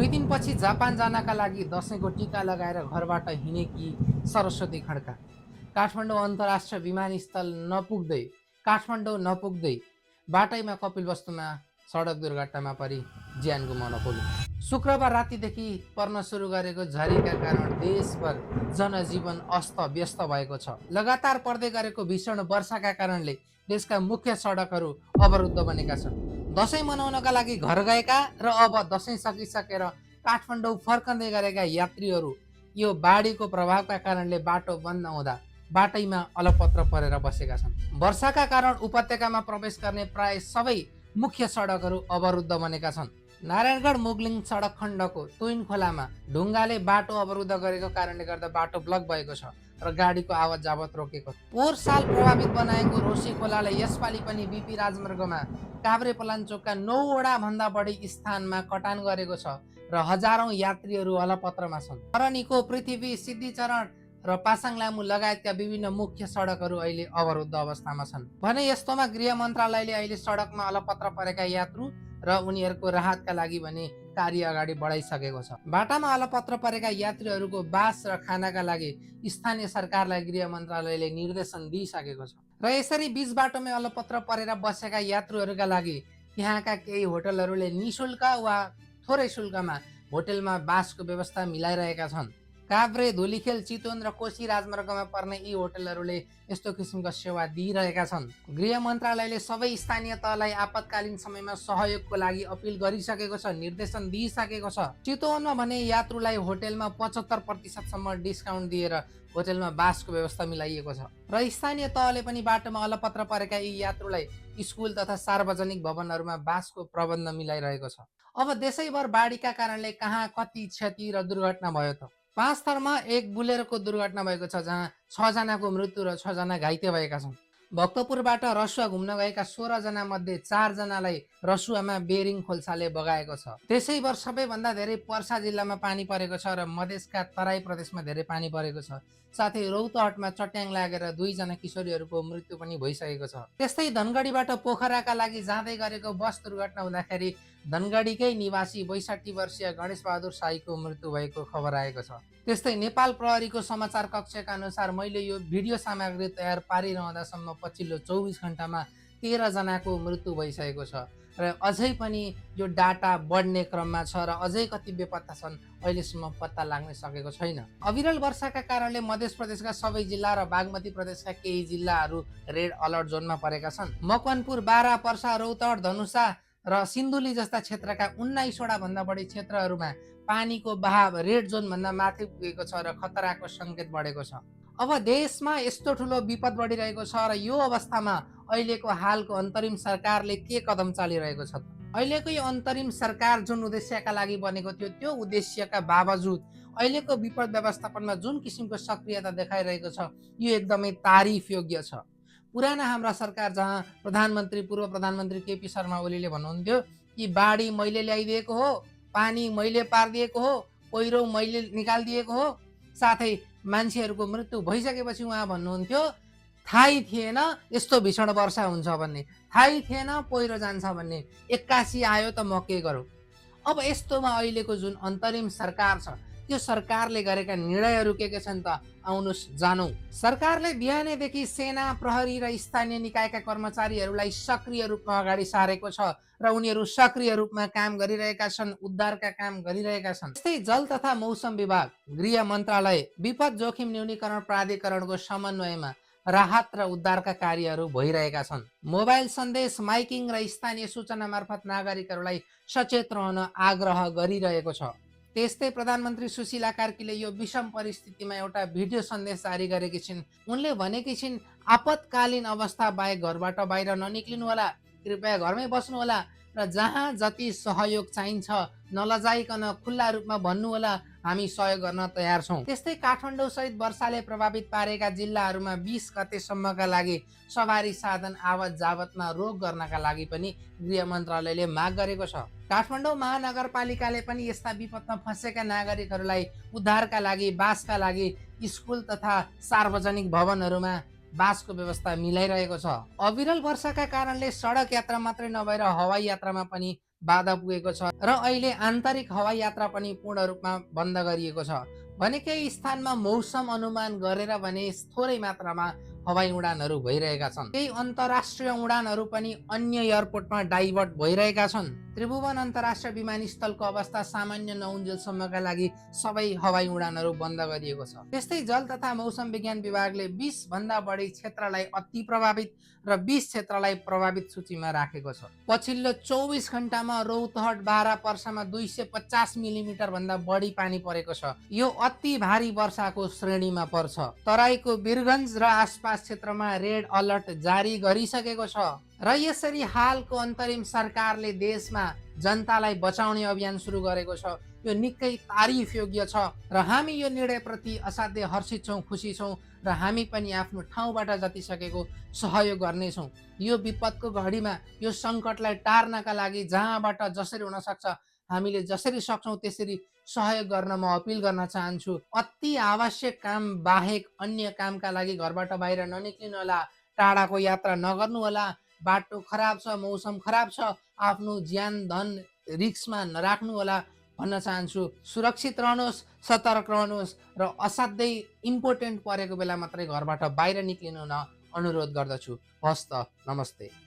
दुई दिनपछि जापान जानका लागि दसैँको टिका लगाएर घरबाट हिँडेकी सरस्वती खड्का काठमाडौँ अन्तर्राष्ट्रिय विमानस्थल नपुग्दै बाटैमा कपिलवस्तुमा सडक दुर्घटनामा परि ज्यान गुमाउन पुग्यो। शुक्रबार रातिदेखि पर्न सुरु गरेको झरीका कारण देशभर जनजीवन अस्त व्यस्त भएको छ। लगातार पर्दै गरेको भीषण वर्षाका कारणले देशका मुख्य सडकहरू अवरुद्ध बनेका छन्। दसैँ मनाउनका लागि घर गएका र अब दसैँ सकिसकेर काठमाडौँ फर्कँदै गरेका यात्रीहरू यो बाढीको प्रभावका कारणले बाटो बन्द हुँदा बाटैमा अलपत्र परेर बसेका छन्। वर्षाका कारण उपत्यकामा प्रवेश गर्ने प्राय सबै मुख्य सडकहरू अवरुद्ध बनेका छन्। नारायणगढ मुगलिङ सडक खण्डको तुइन खोलामा ढुङ्गाले बाटो अवरुद्ध गरेको कारणले गर्दा बाटो ब्लक भएको छ र गाडीको आवत जावत रोकेको छ। पोहोर साल प्रभावित बनाएको रोशी खोलाले यसपालि पनि बीपी राजमार्गमा काभ्रे पलाञ्चोकका 9 वटा भन्दा बढी स्थानमा कटान गरेको छ र हजारौं यात्रीहरू अलपत्रमा छन्। करनीको पृथ्वी सिद्धिचरण र पासाङ लामु लगायतका विभिन्न मुख्य सडकहरू अहिले अवरुद्ध अवस्थामा छन्। भने यस्तोमा गृह मन्त्रालयले अहिले सडकमा अलपत्र परेका यात्रु र उनीहरूको राहतका लागि भने कार्य अगाडि बढाइसकेको छ। बाटामा अलपत्र परेका यात्रीहरूको बास र खानाका लागि स्थानीय सरकारलाई गृह मन्त्रालयले निर्देशन दिइसकेको छ र यसरी बीच बाटोमै अलपत्र परेर बसेका यात्रुहरूका लागि त्यहाँका केही होटलहरूले निशुल्क वा थोरै शुल्कमा होटलमा बासको व्यवस्था मिलाइरहेका छन्। काभ्रे, धुलीखेल, चितवन र कोशी राजमार्गमा पर्ने यी होटलहरूले यस्तो किसिमको सेवा दिइरहेका छन्। गृह मन्त्रालयले सबै स्थानीय तहलाई आपतकालीन समयमा सहयोगको लागि अपिल गरिसकेको छ, निर्देशन दिइसकेको छ। चितवनमा भने यात्रुलाई होटलमा 75% डिस्काउन्ट दिएर होटलमा बासको व्यवस्था मिलाइएको छ र स्थानीय तहले पनि बाटोमा अलपत्र परेका यी यात्रुलाई स्कुल तथा सार्वजनिक भवनहरूमा बासको प्रबन्ध मिलाइरहेको छ। अब देशैभर बाढीका कारणले कहाँ कति क्षति र दुर्घटना भयो त? 5 थरमा एक बुलेरोको दुर्घटना भएको छ जहाँ 6 जनाको मृत्यु र 6 जना घाइते भएका छन्। भक्तपुरबाट रसुवा घुम्न गएका 16 जना मध्ये 4 जनालाई रसुवामा बेरिङ खोल्साले बगाएको छ। त्यसैभर सबैभन्दा धेरै पर्सा जिल्लामा पानी परेको छ र मधेसका तराई प्रदेशमा धेरै पानी परेको छ। साथै रौतहटमा चट्याङ लागेर 2 जना किशोरीहरूको मृत्यु पनि भइसकेको छ। त्यस्तै धनगढीबाट पोखराका लागि जाँदै गरेको बस दुर्घटना हुँदाखेरि धनगढीकै निवासी 62 वर्षीय गणेश बहादुर शाहीको मृत्यु भएको खबर आएको छ। त्यस्तै नेपाल प्रहरीको समाचार कक्षका अनुसार मैले यो भिडियो सामग्री तयार पारिरहँदासम्म पछिल्लो 24 घण्टामा 13 जनाको मृत्यु भइसकेको छ र अझै पनि यो डाटा बढ्ने क्रममा छ र अझै कति बेपत्ता छन् अहिलेसम्म पत्ता लाग्न सकेको छैन। अविरल वर्षाका कारणले मध्य प्रदेशका सबै जिल्ला र बागमती प्रदेशका केही जिल्लाहरू रेड अलर्ट जोनमा परेका छन्। मकवानपुर, बारा, पर्सा, रौतहट, धनुषा र सिन्धुली जस्ता क्षेत्रका 19 वटा भन्दा बढी क्षेत्रहरूमा पानीको बहाव रेड जोन भन्दा माथि पुगेको छ र खतराको संकेत बढेको छ। अब देशमा यस्तो ठुलो विपद बढिरहेको छ र यो अवस्थामा अहिलेको हालको अन्तरिम सरकारले के कदम चालिरहेको छ? अहिलेको यो अन्तरिम सरकार जुन उद्देश्यका लागि बनेको थियो त्यो उद्देश्यका बावजुद अहिलेको विपद व्यवस्थापनमा जुन किसिमको सक्रियता देखाइरहेको छ यो एकदमै तारिफ योग्य छ। पुराना हाम्रा सरकार जहाँ पूर्व प्रधानमन्त्री केपी शर्मा ओलीले भन्नुहुन्थ्यो कि बाढी मैले ल्याइदिएको हो, पानी मैले पारिदिएको हो, पहिरो मैले निकालिदिएको हो, साथै मान्छेहरूको मृत्यु भइसकेपछि उहाँ भन्नुहुन्थ्यो थाहै थिएन यस्तो भीषण वर्षा हुन्छ भन्ने, थाहै थिएन पहिरो जान्छ भन्ने, 81 आयो त म के गरौँ। अब यस्तोमा अहिलेको जुन अन्तरिम सरकार छ त्यो सरकारले गरेका निर्णयहरू के छन् त आउनुस् जानौ। सरकारले बिहानैदेखि सेना, प्रहरी र स्थानीय निकायका कर्मचारीहरूलाई सक्रिय रूपमा अगाडि सारेको छ र उनीहरू सक्रिय रूपमा काम गरिरहेका छन्, उद्धारका काम गरिरहेका छन्। त्यस्तै जल तथा मौसम विभाग, गृह मन्त्रालय, विपद जोखिम न्यूनीकरण प्राधिकरणको समन्वयमा राहत र उद्धारका कार्यहरू भइरहेका छन्। मोबाइल सन्देश, माइकिङ र स्थानीय सूचना मार्फत नागरिकहरूलाई सचेत रहन आग्रह गरिरहेको छ। त्यस्तै प्रधानमन्त्री सुशीला कार्कीले यो विषम परिस्थितिमा एउटा भिडियो सन्देश जारी गरेकी छिन्। उनले भनेकी छिन् आपतकालीन अवस्था बाहेक घरबाट बाहिर ननिक्लिनु होला, कृपया घरमै बस्नु होला र जहाँ जति सहयोग चाहिन्छ नलजाइकन खुल्ला रूपमा भन्नु होला, हामी सहयोग गर्न तयार छौँ। त्यस्तै काठमाडौँ सहित वर्षाले प्रभावित पारेका जिल्लाहरूमा 20 गतेसम्मका लागि सवारी साधन आवत जावतमा रोक गर्नका लागि पनि गृह मन्त्रालयले माग गरेको छ। काठमाडौँ महानगरपालिकाले पनि यस्ता विपदमा फँसेका नागरिकहरूलाई उद्धारका लागि, बासका लागि स्कुल तथा सार्वजनिक भवनहरूमा बासको व्यवस्था मिलाइरहेको छ। अविरल वर्षाका कारणले सडक यात्रा मात्रै नभएर हवाई यात्रामा पनि बाधा पुगेको छ र अहिले आन्तरिक हवाई यात्रा पनि पूर्ण रूपमा बन्द गरिएको छ भने केही स्थानमा मौसम अनुमान गरेर भने थोरै मात्रामा हवाई उडानहरू भइरहेका छन्। केही अन्तर्राष्ट्रिय उडानहरू पनि अन्य एयरपोर्टमा डाइभर्ट भइरहेका छन्। त्रिभुवन अन्तर्राष्ट्रिय विमानस्थलको अवस्था सामान्य नहुन्जेलसम्मका लागि सबै हवाई उडानहरू बन्द गरिएको छ। त्यस्तै जल तथा मौसम विज्ञान विभागले 20 भन्दा बढी क्षेत्रलाई अति प्रभावित र 20 क्षेत्रलाई प्रभावित सूचीमा राखेको छ। पछिल्लो 24 घण्टामा रौतहट बारा पर्सामा 250 मिलिमिटर भन्दा बढी पानी परेको छ। यो अति भारी वर्षाको श्रेणीमा पर्छ। तराईको वीरगञ्ज र आसपास क्षेत्रमा रेड अलर्ट जारी गरिसकेको छ र यसरी हालको अन्तरिम सरकारले देशमा जनतालाई बचाउने अभियान सुरु गरेको छ। यो निकै तारिफ योग्य छ र हामी यो निर्णयप्रति असाध्यै हर्षित छौँ, खुसी छौँ र हामी पनि आफ्नो ठाउँबाट जति सकेको सहयोग गर्नेछौँ। यो विपदको घडीमा यो सङ्कटलाई टार्नका लागि जहाँबाट जसरी हुन सक्छ हामीले जसरी सक्छौँ त्यसरी सहयोग गर्न म अपिल गर्न चाहन्छु। अति आवश्यक काम बाहेक अन्य कामका लागि घरबाट बाहिर ननिक्लिनु होला, टाढाको यात्रा नगर्नु होला। बाटो खराब छ, मौसम खराब छ, आफ्नो ज्यान धन रिस्कमा नराख्नु होला भन्न चाहन्छु। सुरक्षित रहनुहोस्, सतर्क रहनुहोस् र असाध्यै इम्पोर्टेन्ट परेको बेला मात्रै घरबाट बाहिर निक्लिनु न अनुरोध गर्दछु। हस्त, नमस्ते।